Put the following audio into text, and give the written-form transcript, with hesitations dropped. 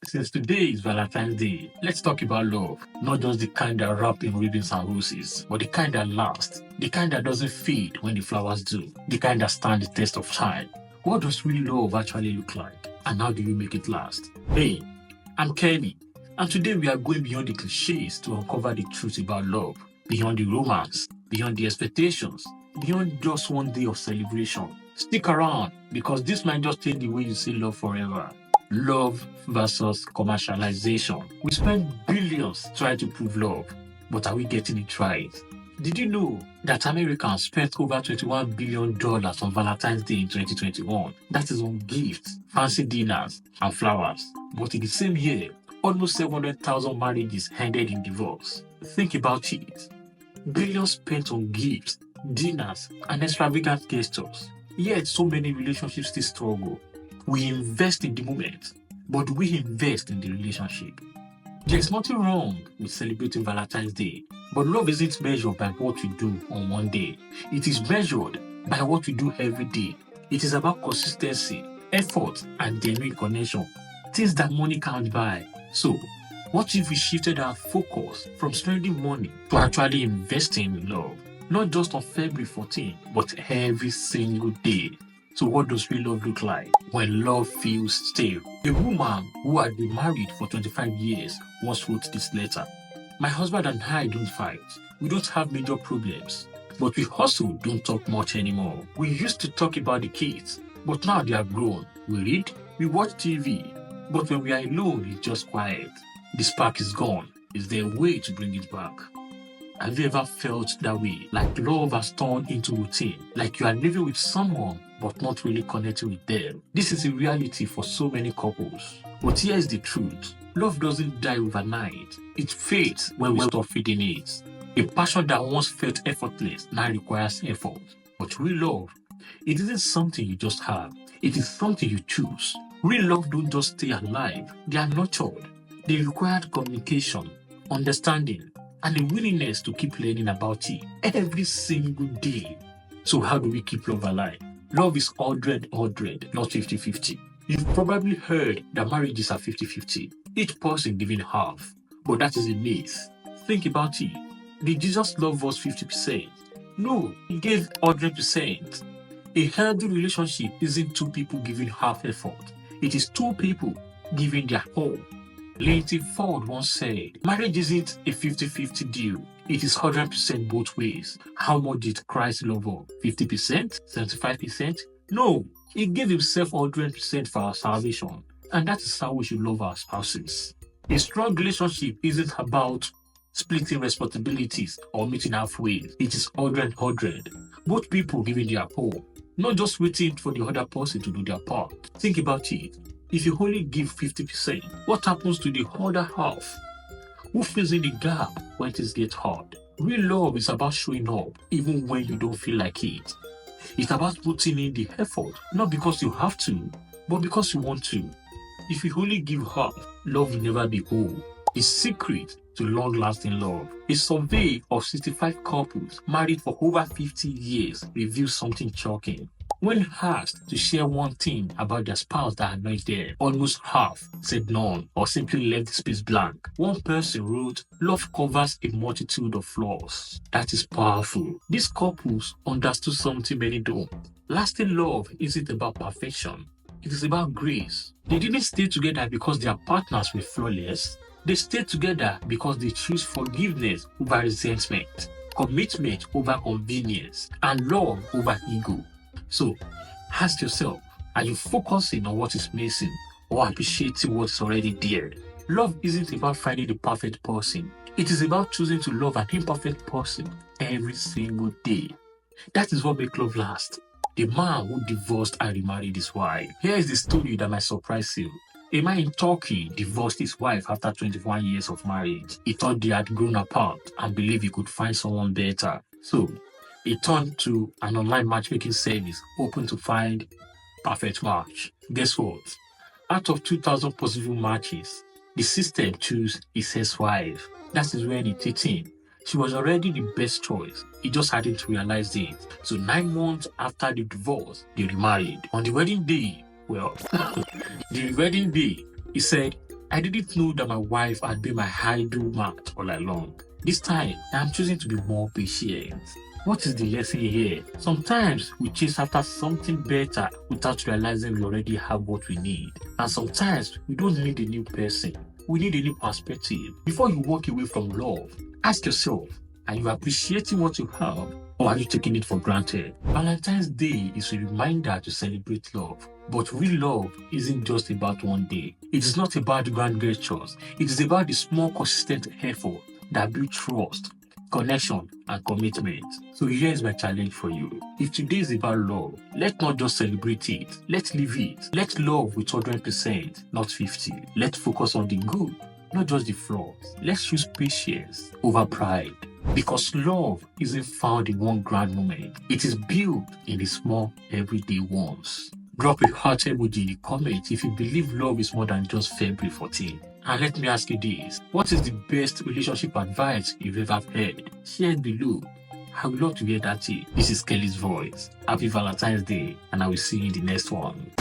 Since today is Valentine's Day, let's talk about love. Not just the kind that wrapped in ribbons and roses, but the kind that lasts, the kind that doesn't fade when the flowers do, the kind that stands the test of time. What does real love actually look like? And how do you make it last? Hey, I'm Kenny, and today we are going beyond the clichés to uncover the truth about love, beyond the romance, beyond the expectations, beyond just one day of celebration. Stick around because this might just change the way you see love forever. Love versus commercialization. We spend billions trying to prove love, but are we getting it right? Did you know that Americans spent over $21 billion on Valentine's Day in 2021? That is on gifts, fancy dinners, and flowers. But in the same year, almost 700,000 marriages ended in divorce. Think about it. Billions spent on gifts, dinners, and extravagant gestures. Yet so many relationships still struggle. We invest in the moment, but we invest in the relationship. There's nothing wrong with celebrating Valentine's Day, but love isn't measured by what we do on one day. It is measured by what we do every day. It is about consistency, effort, and genuine connection. Things that money can't buy. So, what if we shifted our focus from spending money to actually investing in love? Not just on February 14, but every single day. So what does real love look like when love feels stale? A woman who had been married for 25 years once wrote this letter. My husband and I don't fight. We don't have major problems. But we also don't talk much anymore. We used to talk about the kids, but now they are grown. We read, we watch TV. But when we are alone, it's just quiet. The spark is gone. Is there a way to bring it back? Have you ever felt that way? Like love has turned into routine. Like you are living with someone but not really connecting with them. This is a reality for so many couples. But here's the truth. Love doesn't die overnight. It fades when we stop feeding it. A passion that once felt effortless now requires effort. But real love, it isn't something you just have. It is something you choose. Real love don't just stay alive. They are nurtured. They require communication, understanding, and a willingness to keep learning about it every single day. So how do we keep love alive? Love is 100-100, not 50-50. You've probably heard that marriages are 50-50, each person giving half. But that is a myth. Think about it. Did Jesus love us 50%? No, he gave 100%. A healthy relationship isn't two people giving half effort. It is two people giving their whole. Lindsay Ford once said, marriage isn't a 50-50 deal. It is 100% both ways. How much did Christ love us? 50%? 75%? No, he gave himself 100% for our salvation. And that is how we should love our spouses. A strong relationship isn't about splitting responsibilities or meeting halfway. It is 100-100. Both people giving their whole. Not just waiting for the other person to do their part. Think about it. If you only give 50%, what happens to the other half? Who fills in the gap when things get hard? Real love is about showing up even when you don't feel like it. It's about putting in the effort, not because you have to, but because you want to. If you only give half, love will never be whole. The secret to long-lasting love. A survey of 65 couples married for over 50 years reveals something shocking. When asked to share one thing about their spouse that annoyed them, almost half said none or simply left the space blank. One person wrote, love covers a multitude of flaws. That is powerful. These couples understood something many don't. Lasting love isn't about perfection. It is about grace. They didn't stay together because their partners were flawless. They stayed together because they choose forgiveness over resentment, commitment over convenience, and love over ego. So, ask yourself, are you focusing on what is missing or appreciating what's already there? Love isn't about finding the perfect person. It is about choosing to love an imperfect person every single day. That is what makes love last. The man who divorced and remarried his wife. Here is the story that might surprise you. A man in Turkey divorced his wife after 21 years of marriage. He thought they had grown apart and believed he could find someone better. So, he turned to an online matchmaking service open to find perfect match. Guess what? Out of 2,000 possible matches, the system chose his ex-wife. That is when it hit him. She was already the best choice. He just hadn't realized it. So 9 months after the divorce, they remarried. On the wedding day, he said, I didn't know that my wife had been my idol match all along. This time, I am choosing to be more patient. What is the lesson here? Sometimes we chase after something better without realizing we already have what we need. And sometimes we don't need a new person. We need a new perspective. Before you walk away from love, ask yourself, are you appreciating what you have or are you taking it for granted? Valentine's Day is a reminder to celebrate love. But real love isn't just about one day. It is not about the grand gestures. It is about the small, consistent effort that build trust, connection, and commitment. So here's my challenge for you. If today is about love, let's not just celebrate it. Let's live it. Let's love with 100%, not 50. Let's focus on the good, not just the flaws. Let's choose patience over pride. Because love isn't found in one grand moment. It is built in the small, everyday ones. Drop a heart emoji in the comments if you believe love is more than just February 14. And let me ask you this. What is the best relationship advice you've ever heard? Share it below. I would love to hear that too. This is Kelly's voice. Happy Valentine's Day, and I will see you in the next one.